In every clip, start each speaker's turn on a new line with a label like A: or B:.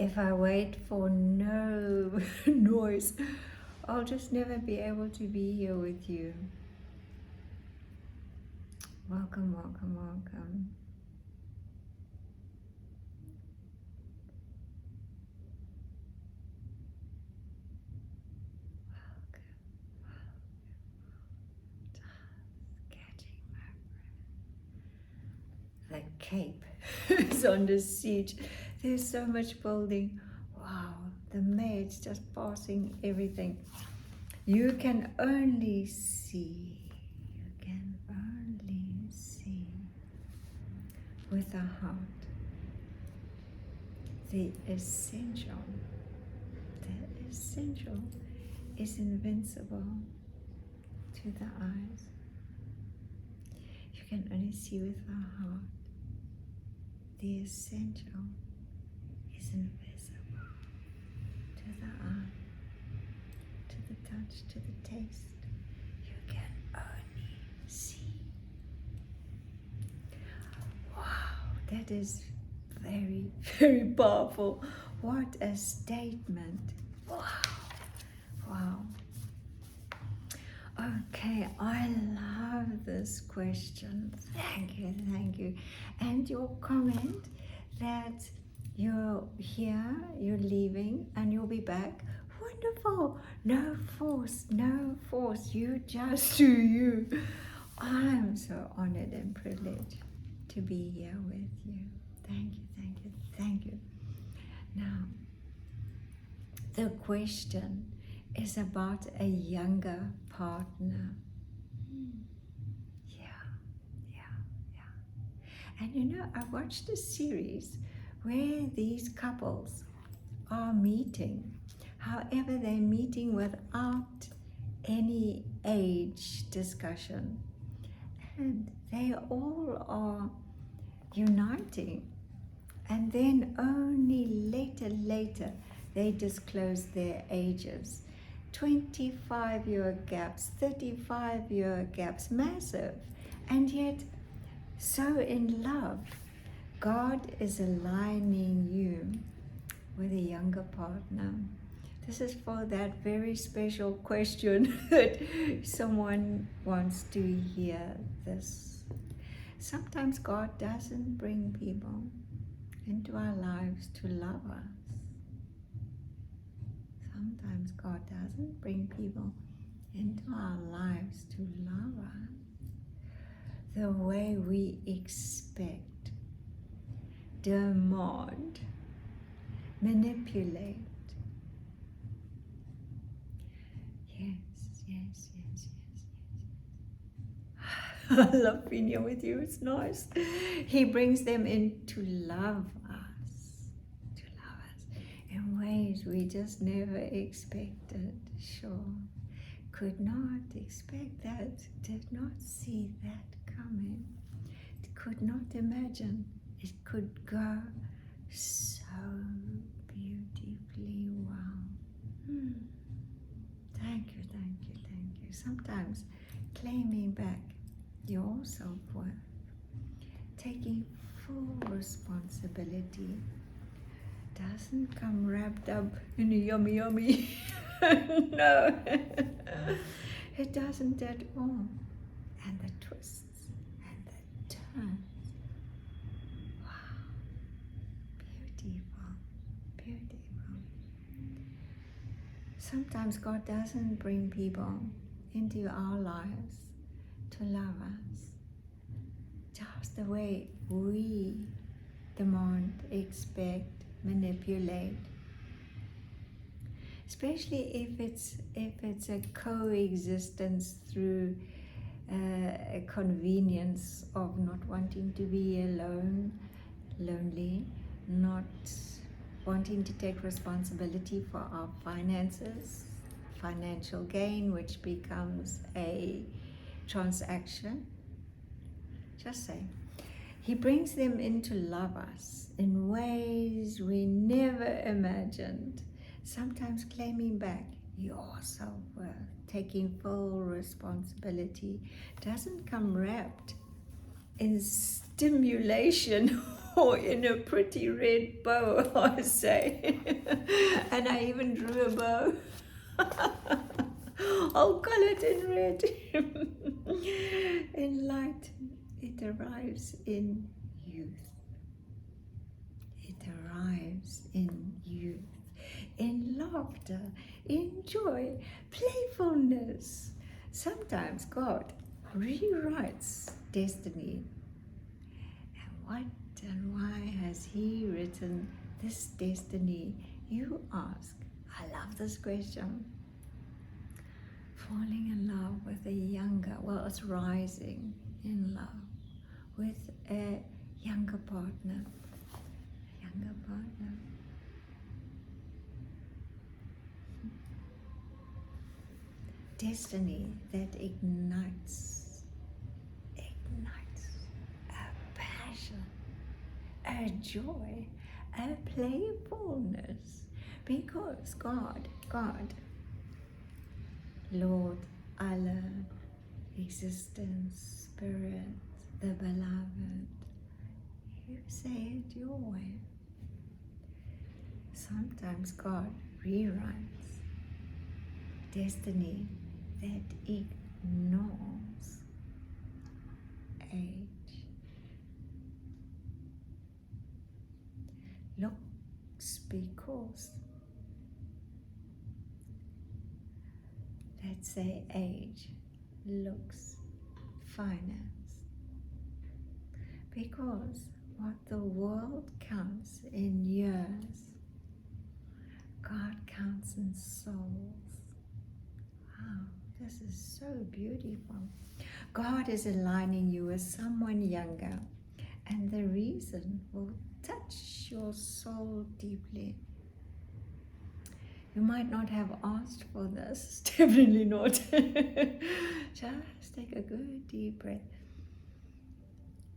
A: If I wait for no noise, I'll just never be able to be here with you. Welcome, welcome, welcome. Catching my breath. The Cape is under siege. There's so much building. Wow, the maid's just passing everything. You can only see. You can only see with the heart. The essential is invincible to the eyes. You can only see with the heart. The essential is invisible to the eye, to the touch, to the taste. You can only see. Wow, that is very, very powerful. What a statement. Wow. Wow. Okay, I love this question. Thank you, thank you. And your comment that you're here, you're leaving, and you'll be back. Wonderful. No force, no force. You just do you. I'm so honored and privileged to be here with you. Thank you, thank you, thank you. Now, the question is about a younger partner. Yeah. And you know, I watched a series where these couples are meeting. However, they're meeting without any age discussion. And they all are uniting. And then only later, they disclose their ages. 25-year gaps, 35-year gaps, massive. And yet, so in love, God is aligning you with a younger partner. This is for that very special question that someone wants to hear this. Sometimes God doesn't bring people into our lives to love us. Sometimes God doesn't bring people into our lives to love us the way we expect, demand, manipulate. Yes. I love being here with you. It's nice. He brings them in to love us in ways we just never expected. Sure, could not expect that, did not see that coming, could not imagine it could go so beautifully well. Thank you. Sometimes claiming back your self-worth, taking full responsibility, doesn't come wrapped up in a yummy. No, it doesn't at all. And the twists and the turns. Wow, beautiful. Sometimes God doesn't bring people into our lives to love us just the way we demand, expect, manipulate. Especially if it's a coexistence through a convenience of not wanting to be alone, lonely, not wanting to take responsibility for our finances, financial gain, which becomes a transaction. Just say, He brings them in to love us in ways we never imagined. Sometimes claiming back your self-worth, taking full responsibility, doesn't come wrapped in stimulation or in a pretty red bow, I say. And I even drew a bow. I'll color it in red. In light, it arrives in youth. It arrives in youth, in laughter, in joy, playfulness. Sometimes God rewrites destiny. And what and why has He written this destiny, you ask? I love this question. Falling in love with a younger, well, it's rising in love with a younger partner. Younger partner. Destiny that ignites a passion, a joy, a playfulness. Because God, Lord, Allah, existence, spirit, the beloved, you say it your way. Sometimes God rewrites destiny that ignores age. Looks because, let's say age, looks, finance. Because what the world counts in years, God counts in souls. Wow, this is so beautiful. God is aligning you with someone younger, and the reason will touch your soul deeply. You might not have asked for this, definitely not. Just take a good deep breath.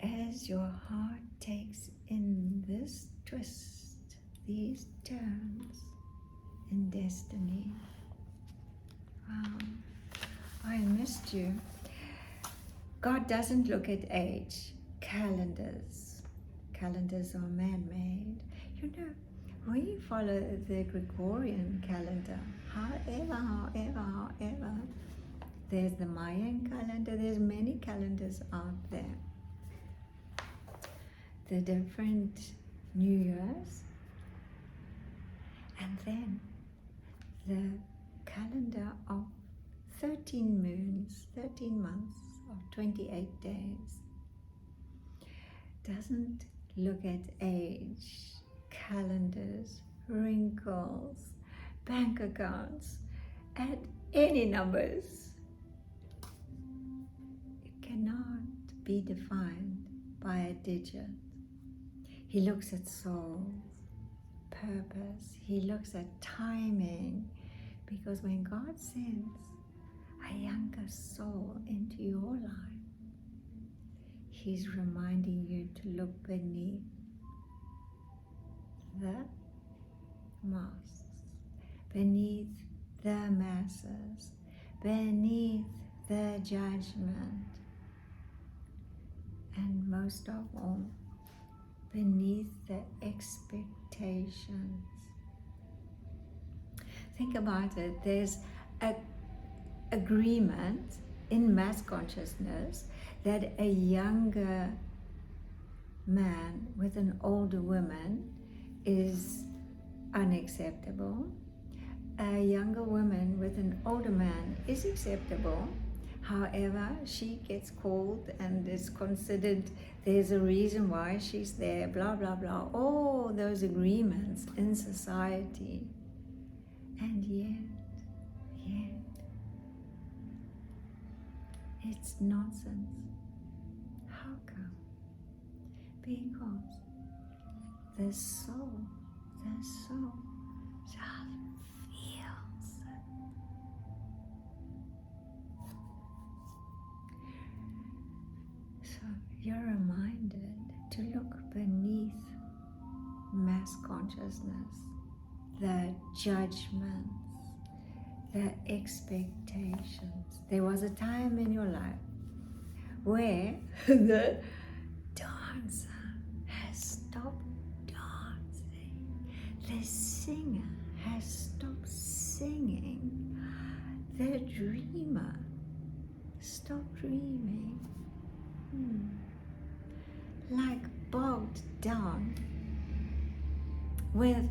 A: As your heart takes in this twist, these turns in destiny. Wow, I missed you. God doesn't look at age. Calendars are man-made. You know, we follow the Gregorian calendar. However, there's the Mayan calendar. There's many calendars out there. The different New Years, and then the calendar of 13 moons, 13 months of 28 days. Doesn't look at age, calendars, wrinkles, bank accounts, and any numbers. It cannot be defined by a digit. He looks at souls, purpose. He looks at timing. Because when God sends a younger soul into your life, He's reminding you to look beneath the masks, beneath the masses, beneath the judgment, and most of all, beneath the expectations. Think about it. There's an agreement in mass consciousness that a younger man with an older woman is unacceptable. A younger woman with an older man is acceptable. However, she gets called and is considered, there's a reason why she's there, blah, blah, blah. All those agreements in society. And yet, it's nonsense. How come? Because the soul just feels it. So you're reminded to look beneath mass consciousness, the judgments, the expectations. There was a time in your life where the dancer has stopped dancing. The singer has stopped singing. The dreamer stopped dreaming. Like bogged down with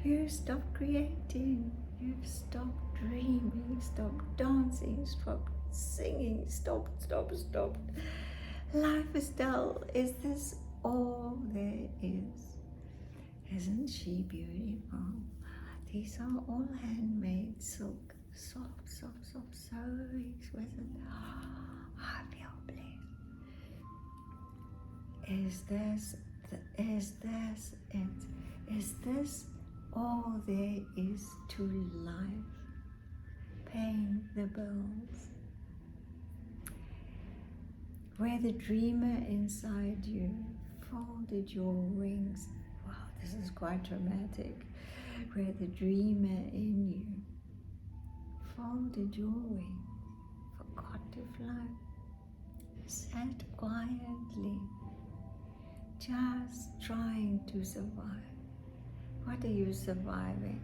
A: you stopped creating, you've stopped dreaming, stopped dancing, stopped singing, stopped. Life is dull. Is this all there is? Isn't she beautiful? These are all handmade silk, soft, so exquisite. I feel blessed. Is this it? Is this all there is to life? Paying the bills. Where the dreamer inside you folded your wings. Wow, this is quite dramatic. Where the dreamer in you folded your wings, forgot to fly, sat quietly, just trying to survive. What are you surviving?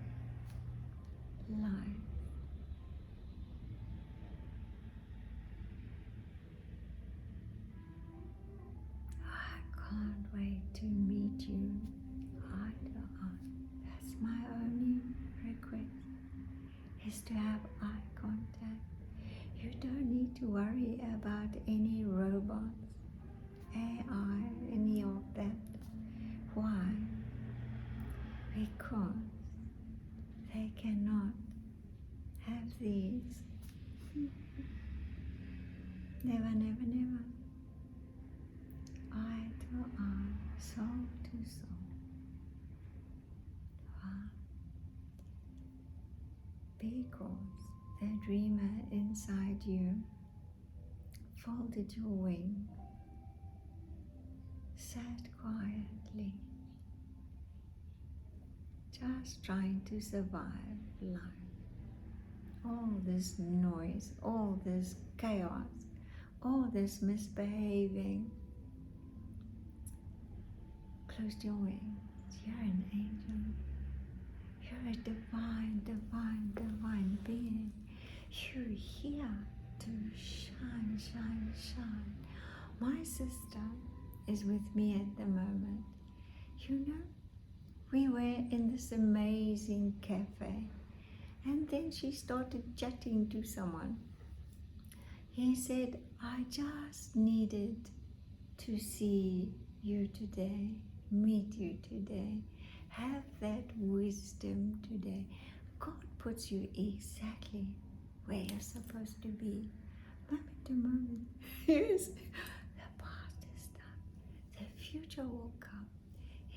A: Life. I can't wait to meet you eye to eye. That's my only request, is to have eye contact. You don't need to worry about any robots, AI, any of that. Why? Because they cannot have these. Never. Eye to eye, soul to soul. Why? Because the dreamer inside you folded your wings, sat quietly, just trying to survive life. All this noise, all this chaos, all this misbehaving. Closed your wings. You're an angel. You're a divine being. You're here to shine. My sister is with me at the moment. You know, we were in this amazing cafe, and then she started chatting to someone. He said, I just needed to see you today, meet you today, have that wisdom today. God puts you exactly where you're supposed to be, moment to moment. Yes, the past is done, the future will come.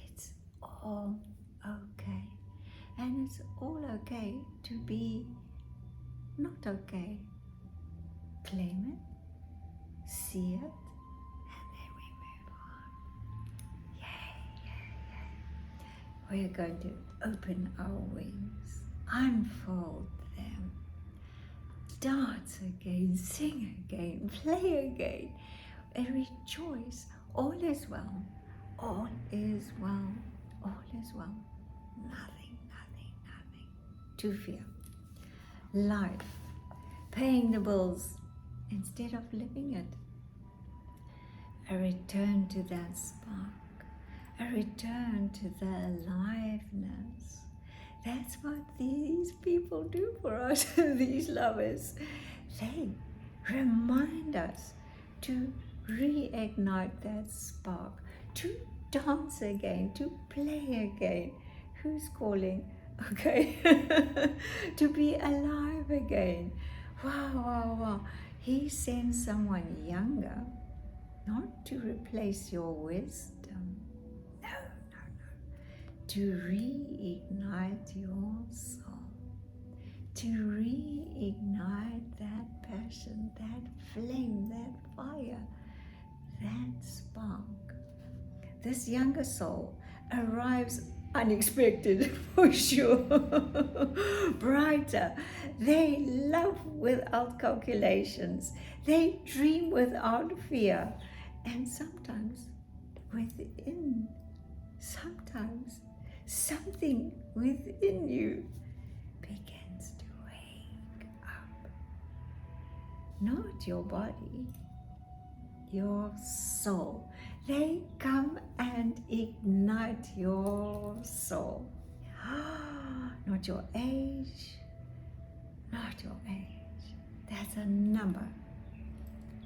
A: It's all okay, and it's all okay to be not okay. Claim it, see it, and then we move on. Yay. We're going to open our wings, unfold them, dance again, sing again, play again, and rejoice. All is well, all is well, all is well. Nothing to fear. Life, paying the bills instead of living it. A return to that spark, a return to the aliveness. That's what these people do for us, these lovers. They remind us to reignite that spark, to dance again, to play again. Who's calling? Okay. To be alive again. Wow. He sends someone younger, not to replace your wisdom. No. To reignite your soul. To reignite that passion, that flame, that fire, that spark. This younger soul arrives unexpected, for sure. Brighter. They love without calculations. They dream without fear. And sometimes something within you begins to wake up. Not your body, your soul. They come and ignite your soul. Not your age, not your age. That's a number.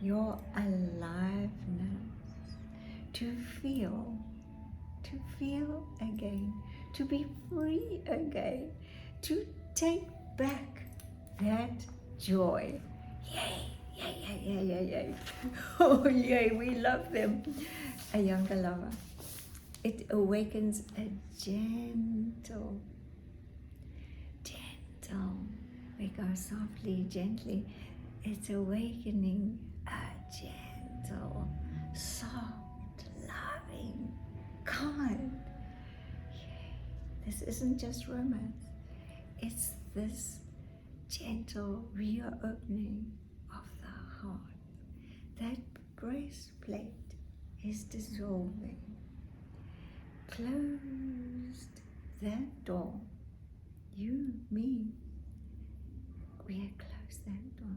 A: Your aliveness to feel again, to be free again, to take back that joy. Yay, yay, yay, yay, yay, yay. Oh, yay, we love them. A younger lover. It awakens a gentle. We go softly, gently. It's awakening a gentle, soft, loving, kind. This isn't just romance. It's this gentle reopening of the heart. That breastplate is dissolving. Closed that door. You, me, we have closed that door.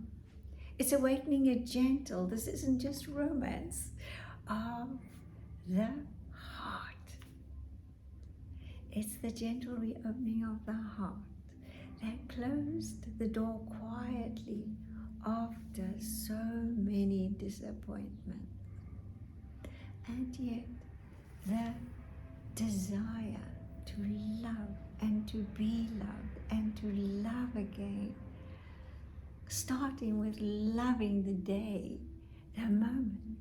A: It's awakening a gentle, this isn't just romance, of the heart. It's the gentle reopening of the heart that closed the door quietly after so many disappointments. And yet, the desire to love and to be loved and to love again, starting with loving the day, the moment,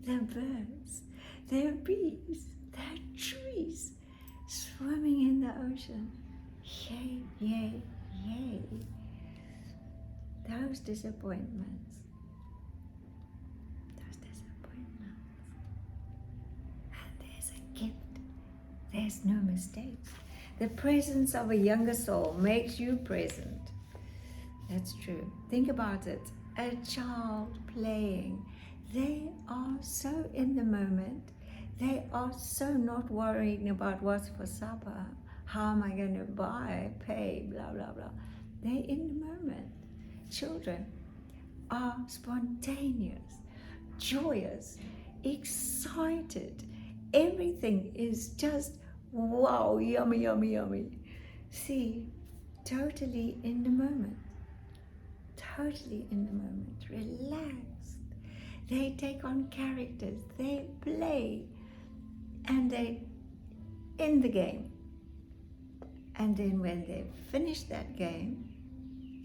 A: the birds, the bees, the trees swimming in the ocean. Yay, yay, yay. Those disappointments. And there's a gift. There's no mistakes. The presence of a younger soul makes you present. That's true. Think about it. A child playing. They are so in the moment. They are so not worrying about what's for supper. How am I going to buy, pay, blah, blah, blah. They're in the moment. Children are spontaneous, joyous, excited. Everything is just wow, yummy, yummy, yummy. See, totally in the moment. Totally in the moment. Relaxed. They take on characters. They play. And they in the game. And then when they've finished that game,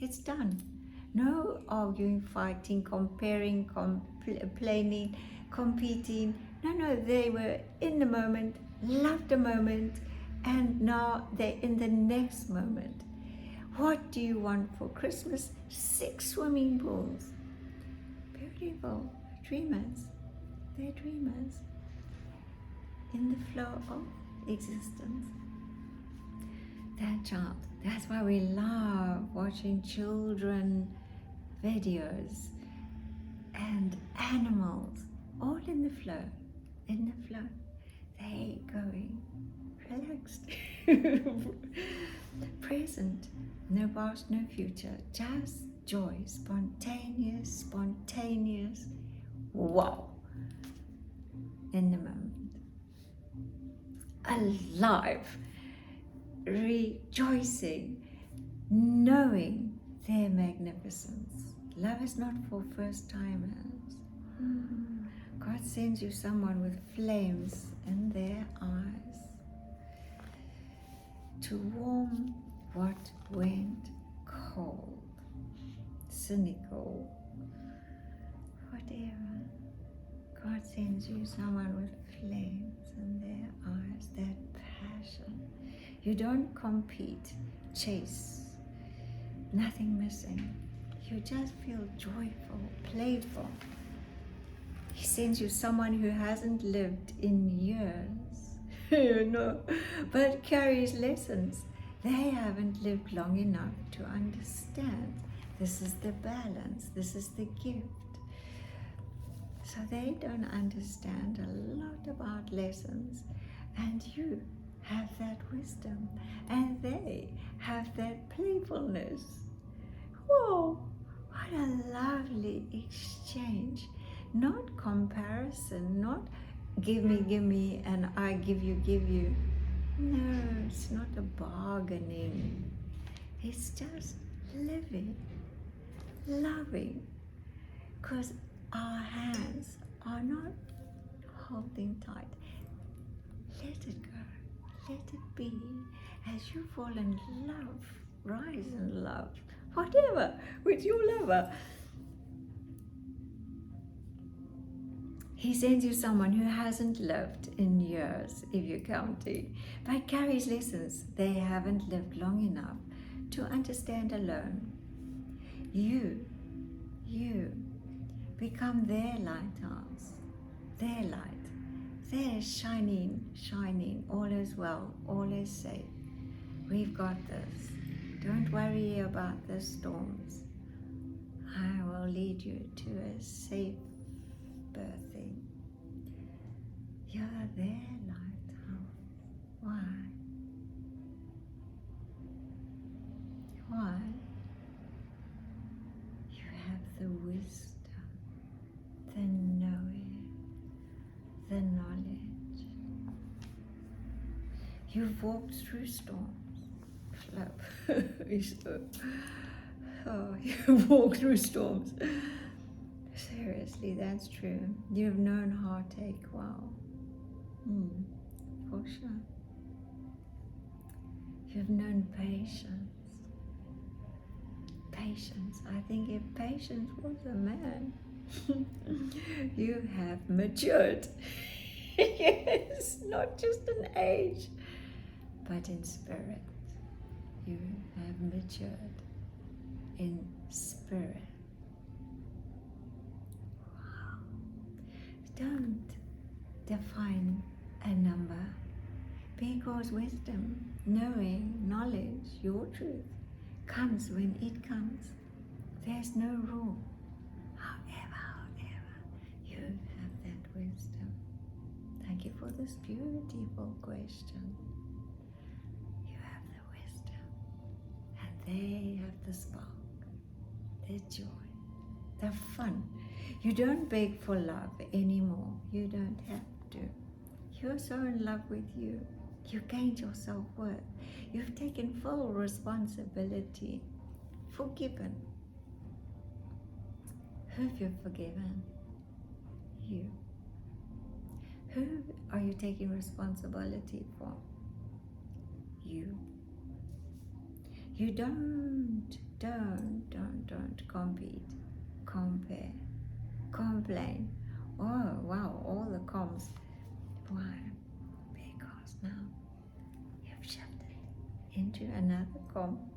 A: it's done. No arguing, fighting, comparing, complaining, competing. No, they were in the moment, loved the moment, and now they're in the next moment. What do you want for Christmas? 6 swimming pools. Beautiful. Dreamers. They're dreamers. In the flow of existence. That child. That's why we love watching children videos and animals. All in the flow. In the flow. They going relaxed. Present. No past, no future. Just joy. Spontaneous. Wow. In the moment. Alive. Rejoicing. Knowing their magnificence. Love is not for first timers. God sends you someone with flames in their eyes to warm what went cold, cynical, whatever. God sends you someone with flames in their eyes, that passion. You don't compete, chase, nothing missing. You just feel joyful, playful. He sends you someone who hasn't lived in years, no, but carries lessons. They haven't lived long enough to understand. This is the balance. This is the gift. So they don't understand a lot about lessons, and you have that wisdom, and they have that playfulness. Whoa, what a lovely exchange. Not comparison, not give me, and I give you. No, it's not a bargaining. It's just living, loving, because our hands are not holding tight. Let it go, let it be. As you fall in love, rise in love, whatever, with your lover. He sends you someone who hasn't lived in years, if you're counting, but carries lessons they haven't lived long enough to understand alone. You become their lighthouse, their light, their shining, all is well, all is safe. We've got this. Don't worry about the storms. I will lead you to a safe birthing. You're their lighthouse. Why? Why? You have the wisdom, the knowing, the knowledge. You've walked through storms. Oh, you've walked through storms. Seriously, that's true. You've known heartache. Wow. For sure. You've known patience. Patience. I think if patience was a man, you have matured. Yes, not just in age, but in spirit. You have matured in spirit. Wow. Don't define a number, because wisdom, knowing, knowledge, your truth, comes when it comes. There's no rule. However, you have that wisdom. Thank you for this beautiful question. You have the wisdom, and they have the spark, the joy, the fun. You don't beg for love anymore. You don't have to. You're so in love with you. You've gained your self-worth. You've taken full responsibility. Forgiven. Who have you forgiven? You. Who are you taking responsibility for? You. You don't compete, compare, complain. Oh wow, all the comms. Why? Because now you've shifted into another compassion.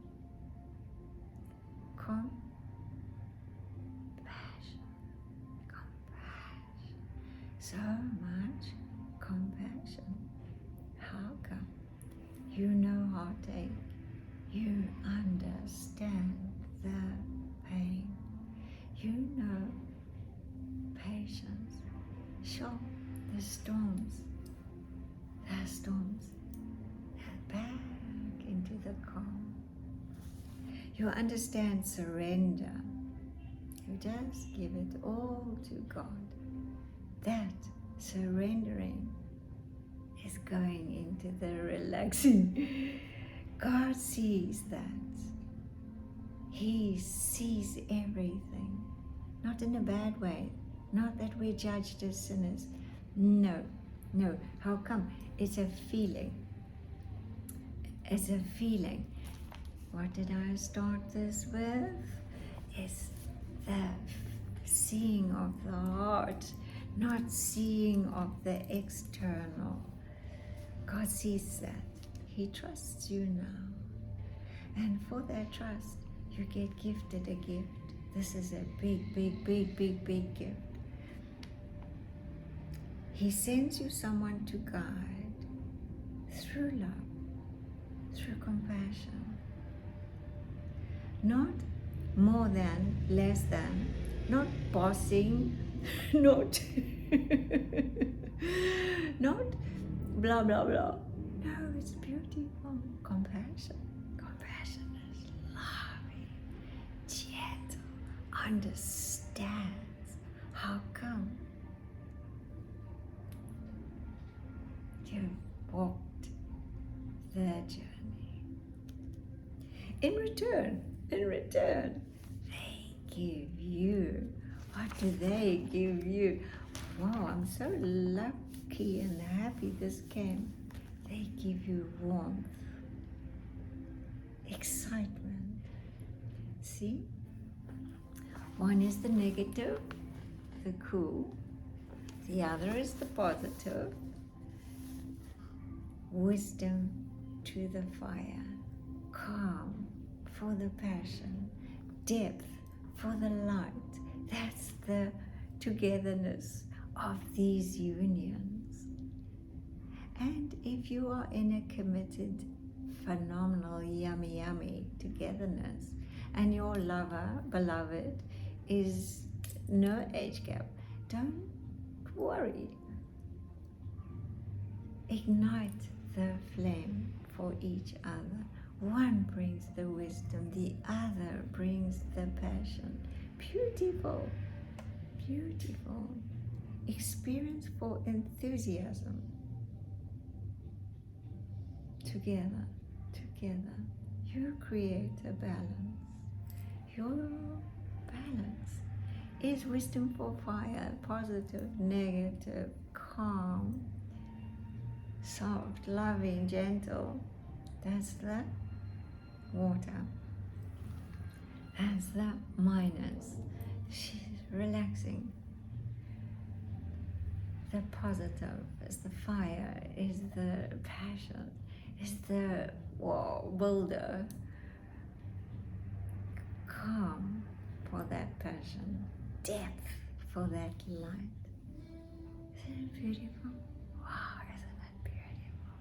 A: So much compassion. How come? You know heartache. You understand the pain. You know patience. Sure, the storms, and back into the calm. You understand surrender. You just give it all to God. That surrendering is going into the relaxing. God sees that. He sees everything. Not in a bad way. Not that we're judged as sinners. No. How come? It's a feeling. It's a feeling. What did I start this with? It's the seeing of the heart, not seeing of the external. God sees that. He trusts you now. And for that trust, you get gifted a gift. This is a big gift. He sends you someone to guide through love, through compassion. Not more than, less than, not bossing not not blah blah blah. No, it's beautiful. Compassion. Compassion is loving, gentle, understands. How come you've walked the journey? In return, they give you. What do they give you? Wow, I'm so lucky and happy this came. They give you warmth, excitement. See? One is the negative, the cool. The other is the positive. Wisdom to the fire. Calm for the passion. Depth for the light. That's the togetherness of these unions. And if you are in a committed, phenomenal, yummy, yummy togetherness, and your lover, beloved, is no age gap, don't worry. Ignite the flame for each other. One brings the wisdom, the other brings the passion. Beautiful, beautiful. Experience for enthusiasm. Together, you create a balance. Your balance is wisdom for fire, positive, negative, calm, soft, loving, gentle. That's the water. That's the minus. She's relaxing. The positive is the fire, is the passion, is the builder. Calm for that passion, depth for that light. Isn't it beautiful? Wow, isn't it beautiful?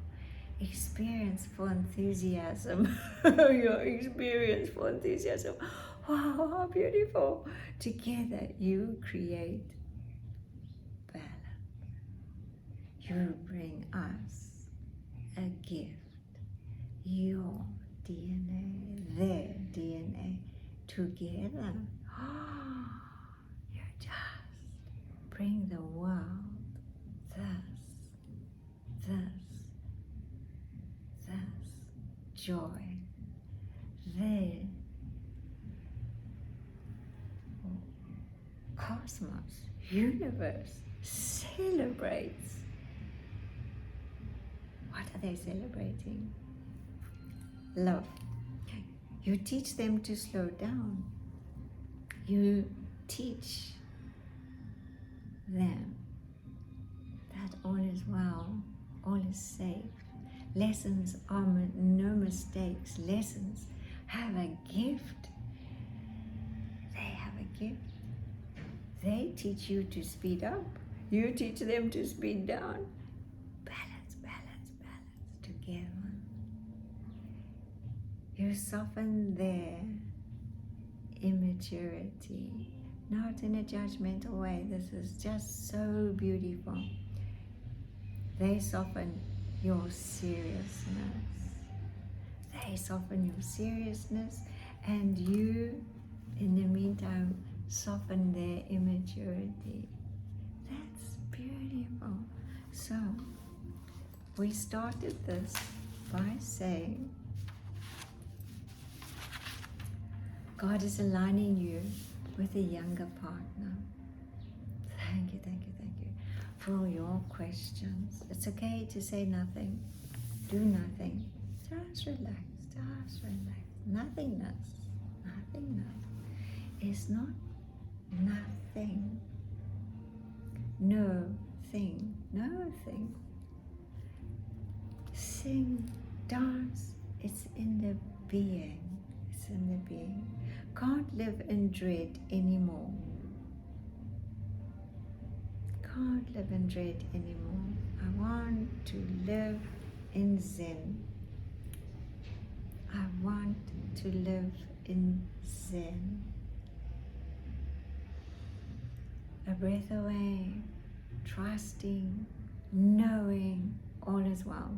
A: Experience for enthusiasm. Your experience for enthusiasm. Wow, how beautiful. Together you create balance. You bring us a gift. Your DNA, their DNA, together. You just bring the world this joy. The cosmos, universe celebrates. What are they celebrating? Love. You teach them to slow down. You teach them that all is well, all is safe. Lessons are no mistakes. Lessons have a gift. They have a gift. They teach you to speed up. You teach them to speed down. Balance, balance, balance together. You soften their immaturity, not in a judgmental way. This is just so beautiful. They soften your seriousness. They soften your seriousness, and you, in the meantime, soften their immaturity. That's beautiful. So, we started this by saying, God is aligning you with a younger partner. Thank you, thank you, thank you for your questions. It's okay to say nothing. Do nothing. Just relax, just relax. Nothingness is not nothing. No thing. Sing, dance, it's in the being. It's in the being. Can't live in dread anymore. Can't live in dread anymore. I want to live in Zen. I want to live in Zen. a breath away, trusting, knowing all is well.